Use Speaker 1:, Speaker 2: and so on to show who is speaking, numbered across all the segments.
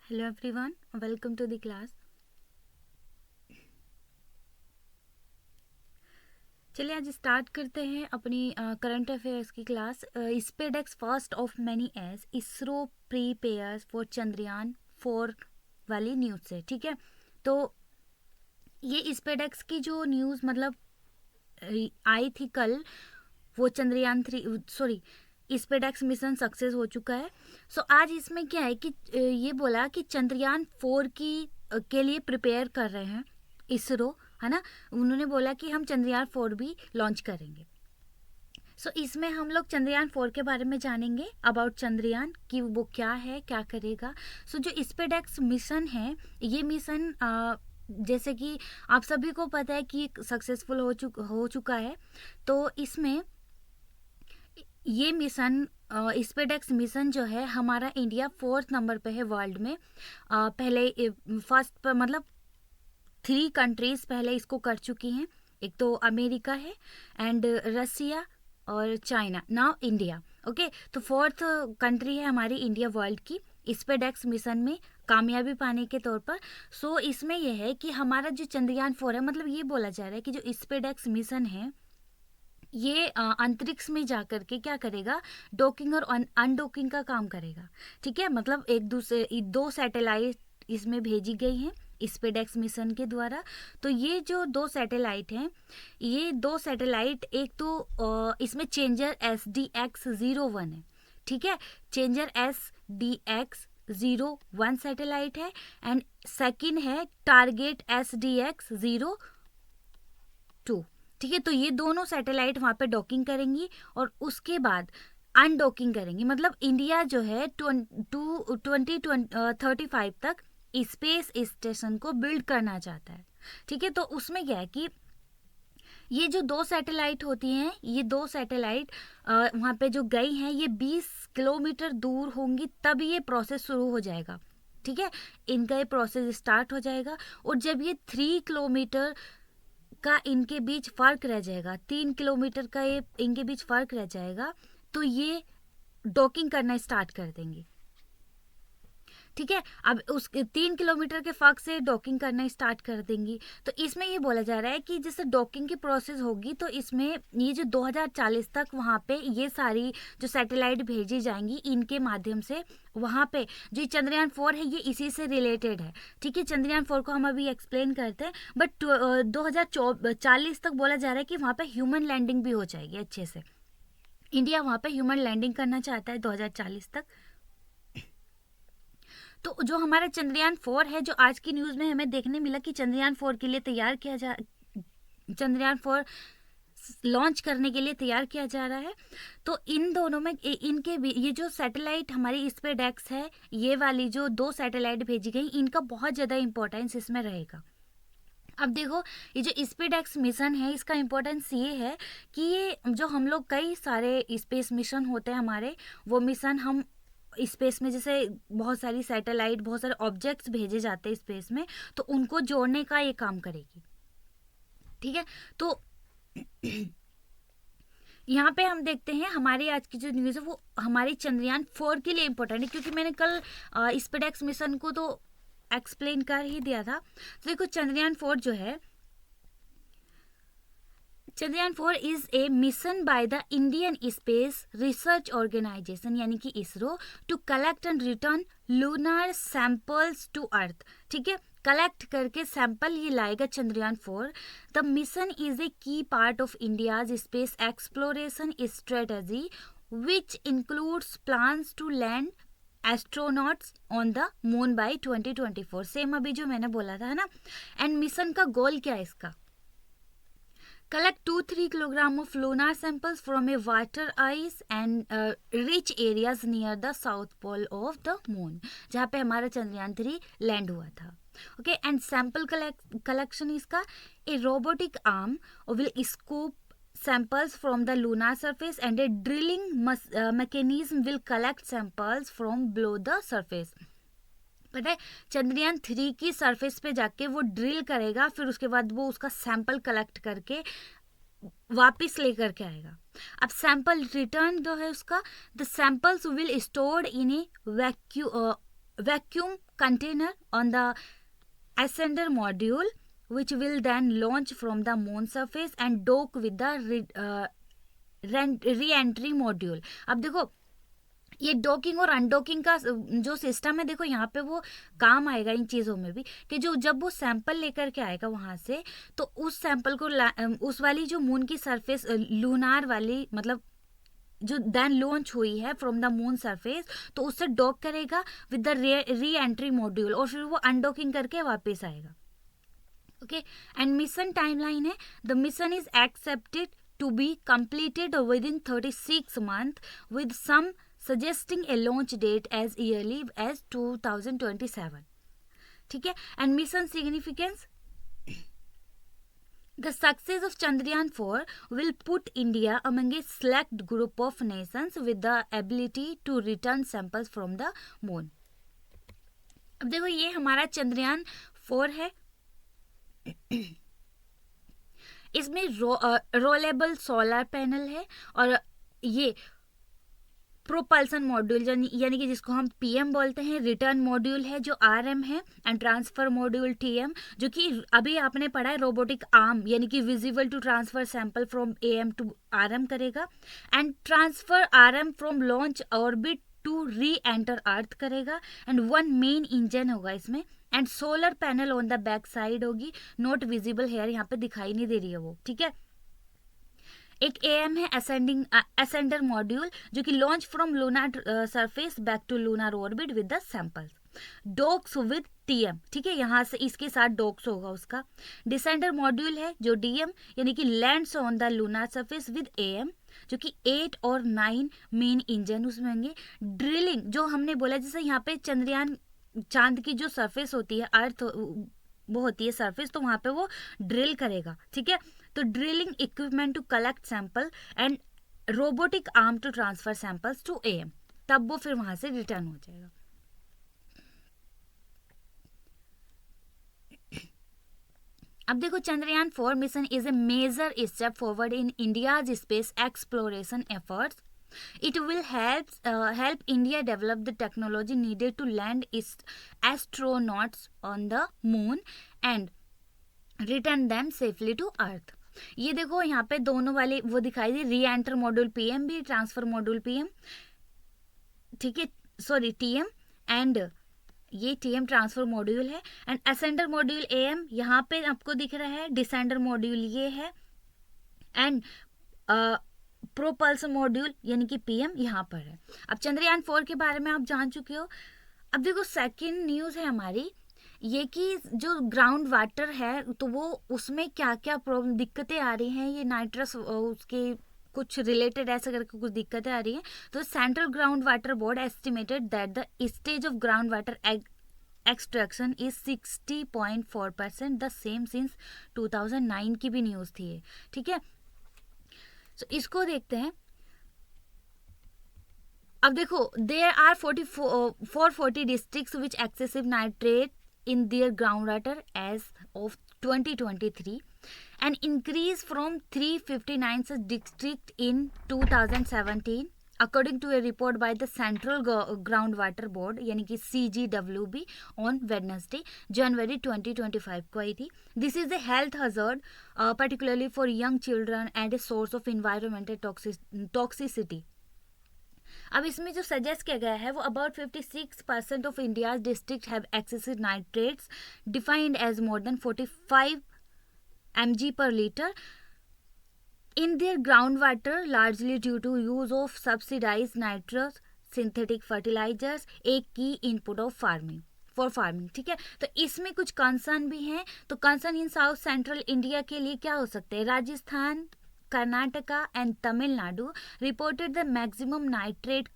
Speaker 1: Hello everyone, welcome to the class. चलिए आज start करते हैं अपनी करंट अफेयर्स की class. SpaDeX first of many as ISRO prepares for Chandrayaan 4 वाली न्यूज़ से. ठीक है, तो ये स्पेडेक्स की जो न्यूज़ मतलब आई थी कल, वो चंद्रयान 3 स्पेडेक्स मिशन सक्सेस हो चुका है. सो आज इसमें क्या है कि ये बोला कि चंद्रयान 4 के लिए प्रिपेयर कर रहे हैं इसरो, है ना. उन्होंने बोला कि हम चंद्रयान 4 भी लॉन्च करेंगे. सो इसमें हम लोग चंद्रयान 4 के बारे में जानेंगे, अबाउट चंद्रयान कि वो क्या है, क्या करेगा. सो जो स्पेडेक्स मिशन है, ये मिशन जैसे कि आप सभी को पता है कि सक्सेसफुल हो चुका है. तो इसमें ये मिशन स्पेडेक्स मिशन जो है हमारा इंडिया 4th नंबर पे है वर्ल्ड में. पहले फर्स्ट पर मतलब 3 कंट्रीज पहले इसको कर चुकी हैं. एक तो अमेरिका है एंड रसिया और चाइना, नाउ इंडिया. ओके, तो 4th कंट्री है हमारी इंडिया वर्ल्ड की स्पेडेक्स मिशन में कामयाबी पाने के तौर पर. सो इसमें यह है कि हमारा जो चंद्रयान 4 है, मतलब ये बोला जा रहा है कि जो स्पेडेक्स मिशन है ये अंतरिक्ष में जाकर के क्या करेगा, डॉकिंग और अनडॉकिंग का काम करेगा. ठीक है, मतलब एक दूसरे 2 सैटेलाइट इसमें भेजी गई हैं स्पेडेक्स मिशन के द्वारा. तो ये जो 2 सैटेलाइट हैं, ये 2 सैटेलाइट एक तो इसमें चेंजर SDX-01 है. ठीक है, चेंजर SDX-01 सैटेलाइट है एंड सेकंड है टारगेट SDX-02. ठीक है, तो ये दोनों सैटेलाइट वहाँ पे डॉकिंग करेंगी और उसके बाद अनडॉकिंग करेंगी. मतलब इंडिया जो है 2035 तक स्पेस स्टेशन को बिल्ड करना चाहता है. ठीक है, तो उसमें क्या है कि ये जो 2 सैटेलाइट होती हैं, ये 2 सैटेलाइट वहाँ पे जो गई हैं, ये 20 किलोमीटर दूर होंगी, तब ये प्रोसेस शुरू हो जाएगा. ठीक है, इनका ये प्रोसेस स्टार्ट हो जाएगा और जब ये 3 किलोमीटर का इनके बीच फर्क रह जाएगा, 3 किलोमीटर का ये इनके बीच फर्क रह जाएगा, तो ये डॉकिंग करना स्टार्ट कर देंगे. ठीक है, अब उस 3 किलोमीटर के फर्क से डॉकिंग करना स्टार्ट कर देंगी. तो इसमें ये बोला जा रहा है कि जैसे डॉकिंग की प्रोसेस होगी, तो इसमें ये जो 2040 तक वहाँ पे ये सारी जो सैटेलाइट भेजी जाएंगी, इनके माध्यम से वहाँ पे जो चंद्रयान 4 है ये इसी से रिलेटेड है. ठीक है, चंद्रयान 4 को हम अभी एक्सप्लेन करते हैं, बट 2040 तक बोला जा रहा है कि वहाँ पे ह्यूमन लैंडिंग भी हो जाएगी अच्छे से. इंडिया वहाँ पे ह्यूमन लैंडिंग करना चाहता है 2040 तक. तो जो हमारा चंद्रयान 4 है, जो आज की न्यूज़ में हमें देखने मिला कि चंद्रयान 4 के लिए चंद्रयान 4 लॉन्च करने के लिए तैयार किया जा रहा है. तो इन दोनों में इनके भी ये जो सैटेलाइट हमारी स्पेडेक्स है, ये वाली जो 2 सैटेलाइट भेजी गई, इनका बहुत ज़्यादा इंपॉर्टेंस इसमें रहेगा. अब देखो, ये जो स्पेडेक्स मिशन है, इसका इम्पोर्टेंस ये है कि ये जो हम लोग कई सारे स्पेस मिशन होते हैं हमारे, वो मिशन हम स्पेस में जैसे बहुत सारी सैटेलाइट, बहुत सारे ऑब्जेक्ट्स भेजे जाते हैं स्पेस में, तो उनको जोड़ने का ये काम करेगी. ठीक है, तो यहाँ पे हम देखते हैं हमारी आज की जो न्यूज़ है वो हमारी चंद्रयान 4 के लिए इम्पोर्टेंट है, क्योंकि मैंने कल स्पेडेक्स मिशन को तो एक्सप्लेन कर ही दिया था. तो देखो, चंद्रयान 4 जो है, Chandrayaan 4 is a mission by the Indian Space Research Organisation यानी कि ISRO to collect and return lunar samples to earth. ठीक है, कलेक्ट करके सैंपल ये लाएगा Chandrayaan 4. The mission is a key part of India's space exploration strategy which includes plans to land astronauts on the moon by 2024. सेम अभी जो मैंने बोला था, है ना. एंड मिशन का गोल क्या है इसका? Collect 2-3 kilogram of lunar samples from a water ice and rich areas near the south pole of the moon, जहाँ पे हमारा चंद्रयान 3 लैंड हुआ था. ओके, एंड सैंपल कलेक्शन इसका, a robotic arm will scoop samples from the lunar surface and a drilling mechanism will collect samples from below the surface. पता है, चंद्रयान 3 की surface पे जाके वो ड्रिल करेगा, फिर उसके बाद वो उसका सैंपल कलेक्ट करके वापस लेकर के आएगा. अब सैंपल रिटर्न जो है उसका, the samples will stored in A vacuum container on the ascender module, which will then launch from the moon surface and dock with the re-entry module. अब देखो ये डॉकिंग और अनडॉकिंग का जो सिस्टम है, देखो यहाँ पे वो काम आएगा इन चीज़ों में भी, कि जो जब वो सैंपल लेकर के आएगा वहाँ से, तो उस सैंपल को उस वाली जो मून की सरफेस लूनार वाली, मतलब जो देन लॉन्च हुई है फ्रॉम द मून सरफेस, तो उससे डॉक करेगा with the re entry module, और फिर वो अनडॉकिंग करके वापस आएगा. ओके, एंड मिशन टाइमलाइन है, the mission is accepted to be completed within 36 months, विद सम suggesting a launch date as early as 2027. ठीक है. And mission significance, the success of Chandrayaan 4 will put India among a select group of nations with the ability to return samples from the moon. अब देखो ये हमारा चंद्रयान 4 है. इसमें rollable solar panel है, और ये प्रोपल्सन मॉड्यूल यानी कि जिसको हम पीएम बोलते हैं, रिटर्न मॉड्यूल है जो आरएम है, एंड ट्रांसफर मॉड्यूल टीएम, जो कि अभी आपने पढ़ा है रोबोटिक आर्म, यानी कि visible to transfer sample from AM to RM करेगा, and transfer RM from launch orbit to re enter earth करेगा, एंड वन मेन इंजन होगा इसमें, and solar panel on the back side होगी, not visible here, यहाँ पे दिखाई नहीं दे रही है वो. ठीक है. एक एएम है असेंडर मॉड्यूल, जो कि launch from lunar surface back to lunar orbit with the samples. Docks with TM, ठीक है, यहाँ से इसके साथ डॉक्स होगा उसका. डिसेंडर मॉड्यूल है जो डीएम, यानी कि lands on the lunar surface with am, जो कि 8 और 9 मेन इंजन उसमें होंगे. ड्रिलिंग, जो हमने बोला जैसे यहाँ पे चंद्रयान, चांद की जो सरफेस होती है, अर्थ वो होती है सरफेस, तो वहां पे वो ड्रिल करेगा. ठीक है. तो drilling equipment to collect sample and robotic arm to transfer samples to AM, तब वो फिर वहां से रिटर्न हो जाएगा. अब देखो Chandrayaan 4 mission is a major step forward in India's space exploration efforts. It will help India develop the technology needed to land its astronauts on the moon and return them safely to Earth. ये देखो यहाँ पे दोनों वाले वो दिखाई दे, री enter module PM भी, ट्रांसफर मॉड्यूल पीएम, ठीक है, सॉरी टीएम, एंड ये टीएम ट्रांसफर मॉड्यूल है, एंड असेंडर मॉड्यूल एएम यहाँ पे आपको दिख रहा है, डिसेंडर मॉड्यूल ये है, एंड प्रोपल्सन मॉड्यूल यानी कि पीएम यहाँ पर है. अब चंद्रयान 4 के बारे में आप जान चुके हो. अब देखो सेकंड न्यूज़ है हमारी ये कि जो ग्राउंड वाटर है, तो वो उसमें क्या क्या प्रॉब्लम दिक्कतें आ रही हैं, ये नाइट्रस उसके कुछ रिलेटेड ऐसा करके कुछ दिक्कतें आ रही हैं. तो central Ground Water board estimated that the stage of ground water extraction is 60.4%, the same since 2009 की भी न्यूज़ थी ये. ठीक है. So, इसको देखते हैं. अब देखो there are 440 districts which excessive nitrate in their ground water as of 2023, an increase from 359 district in 2017 according to a report by the Central Groundwater Board यानी कि CGWB on Wednesday January 2025 को आई थी. This is a health hazard particularly for young children and a source of environmental toxicity. अब इसमें जो suggest किया गया है वो about 56% of India's district have excessive nitrates defined as more than 45 mg per liter in their groundwater, largely due to use of subsidized nitrous synthetic fertilizers, एक की input of farming for farming. ठीक है. तो इसमें कुछ concern भी हैं. तो concern in south central India के लिए क्या हो सकते हैं? Rajasthan, Karnataka and Tamil Nadu reported the maximum nitrate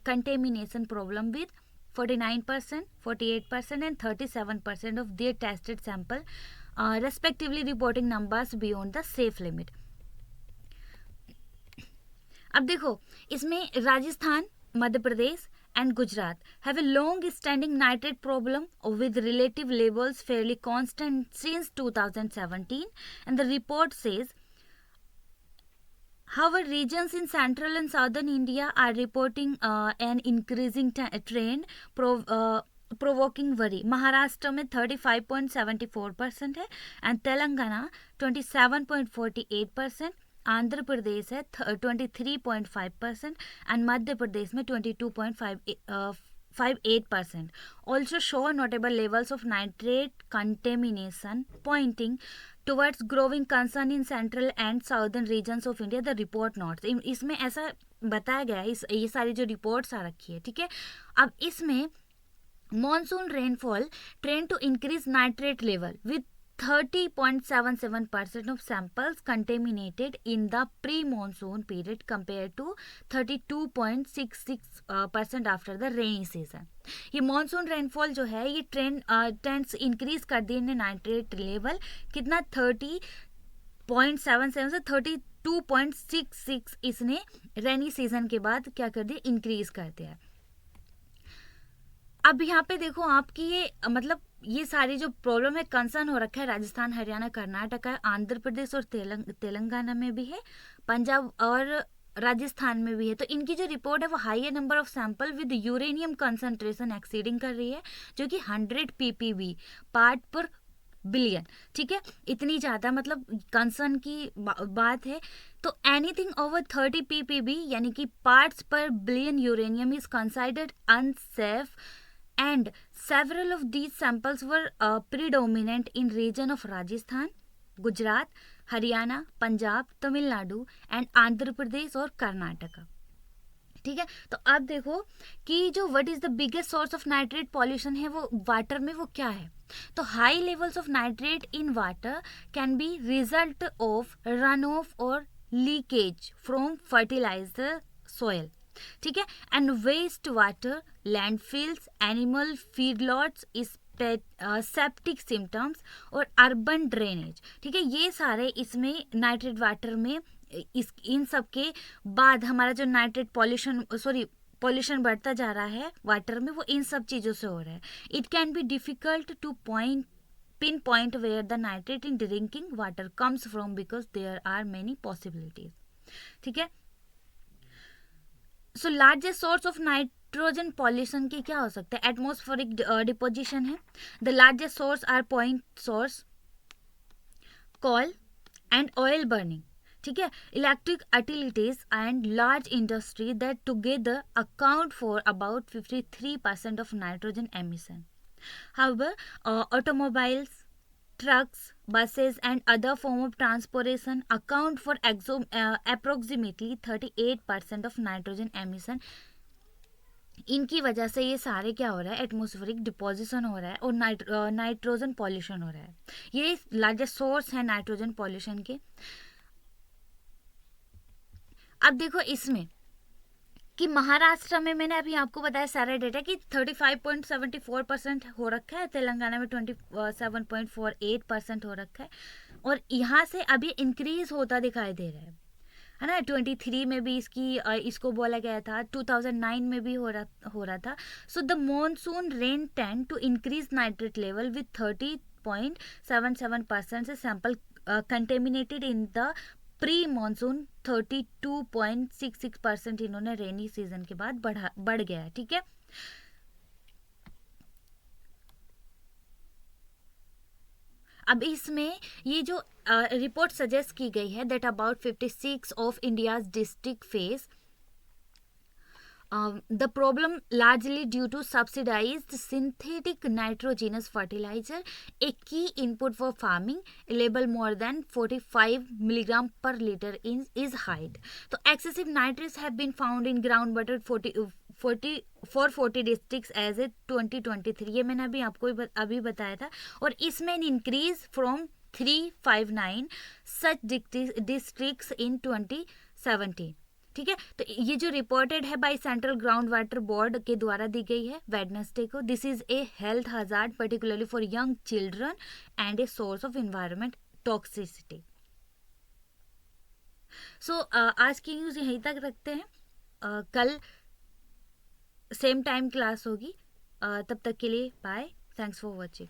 Speaker 1: contamination problem with 49%, 48% and 37% of their tested sample respectively reporting numbers beyond the safe limit. अब देखो इसमें Rajasthan, Madhya Pradesh and Gujarat have a long-standing nitrate problem with relative levels fairly constant since 2017, and the report says However, regions in central and southern India are reporting an increasing trend, provoking worry. Maharashtra में 35.74% है and Telangana 27.48%, Andhra Pradesh है 23.5% and Madhya Pradesh में 22.58%. Also show notable levels of nitrate contamination, pointing towards growing concern in central and southern regions of India. The report notes, इसमें ऐसा बताया गया है, ये सारी जो रिपोर्ट्स आ रखी है, ठीक है. अब इसमें monsoon rainfall trend to increase nitrate level with 30.77% of samples contaminated in the pre-monsoon period compared to 32.66% after the rainy season. ये मॉनसून रेनफॉल जो है ये ट्रेंड्स इंक्रीज कर दिए ने नाइट्रेट लेवल कितना 30.77 से 32.66 इसने रेनी सीजन के बाद क्या कर दिया, इंक्रीज कर दिया. अब यहाँ पे देखो आपकी ये मतलब ये सारी जो प्रॉब्लम है कंसर्न हो रखा है राजस्थान, हरियाणा, कर्नाटका, आंध्र प्रदेश और तेलंगाना में भी है, पंजाब और राजस्थान में भी है. तो इनकी जो रिपोर्ट है वो highest number of sample with uranium concentration exceeding कर रही है जो कि 100 ppb पार्ट पर बिलियन. ठीक है, इतनी ज़्यादा मतलब कंसर्न की बात है. तो एनीथिंग ओवर 30 ppb यानी कि पार्ट्स पर billion uranium is considered unsafe and several of these samples were predominant in region of Rajasthan, Gujarat, Haryana, Punjab, Tamil Nadu and Andhra Pradesh और कर्नाटका. ठीक है, तो अब देखो कि जो what is the biggest source of nitrate pollution है वो वाटर में वो क्या है. तो high levels of nitrate in water can be result of run off और लीकेज फ्रॉम फर्टिलाइजर सॉइल. ठीक है, and waste water, landfills, animal feedlots, septic symptoms और अर्बन ड्रेनेज. ठीक है, ये सारे इसमें नाइट्रेट वाटर में इन सब के बाद हमारा जो नाइट्रेट पॉल्यूशन बढ़ता जा रहा है वाटर में वो इन सब चीज़ों से हो रहा है. It can be difficult to pin point where the nitrate in drinking water comes from because there are many possibilities. ठीक है, so largest source of nitrogen pollution की क्या हो सकता है, एटमॉस्फेरिक डिपोजिशन है. The largest source are point source, coal and oil burning. ठीक है, electric utilities and large industry that together account for about 53% of nitrogen emission. However automobiles, trucks, buses and other form of transportation account for approximately 38% of nitrogen emission. इनकी वजह से ये सारे क्या हो रहा है, एटमॉस्फेरिक डिपोजिशन हो रहा है और नाइट्रोजन पॉल्यूशन हो रहा है. ये लार्जेस्ट सोर्स है नाइट्रोजन पॉल्यूशन के. अब देखो इसमें कि महाराष्ट्र में मैंने अभी आपको बताया सारा डेटा कि 35.74% हो रखा है, तेलंगाना में 27.48% हो रखा है और यहाँ से अभी इंक्रीज होता दिखाई दे रहा है ना. 23 में भी इसको बोला गया था, 2009 में भी हो रहा था. So the monsoon rain tend to increase nitrate level with 30.77% से sample contaminated in the pre monsoon 32.66% इन्होंने रेनी सीजन के बाद बढ़ गया है. ठीक है, अब इसमें ये जो रिपोर्ट सजेस्ट की गई है that about 56 of India's district face the problem largely due to subsidized synthetic nitrogenous fertilizer, a key input for farming, label more than 45 milligram per liter is high. So excessive nitrates have been found in groundwater 40 districts as a 2023. ये मैंने अभी बताया था और इसमें increase from 359 such districts in 2017. ठीक है, तो ये जो रिपोर्टेड है by Central Ground Water Board के द्वारा दी गई है वेडनेसडे को. This is a health hazard particularly for young children and a source of environment toxicity. So आज की न्यूज़ यहीं तक रखते हैं. कल सेम टाइम क्लास होगी. तब तक के लिए बाय. Thanks for watching.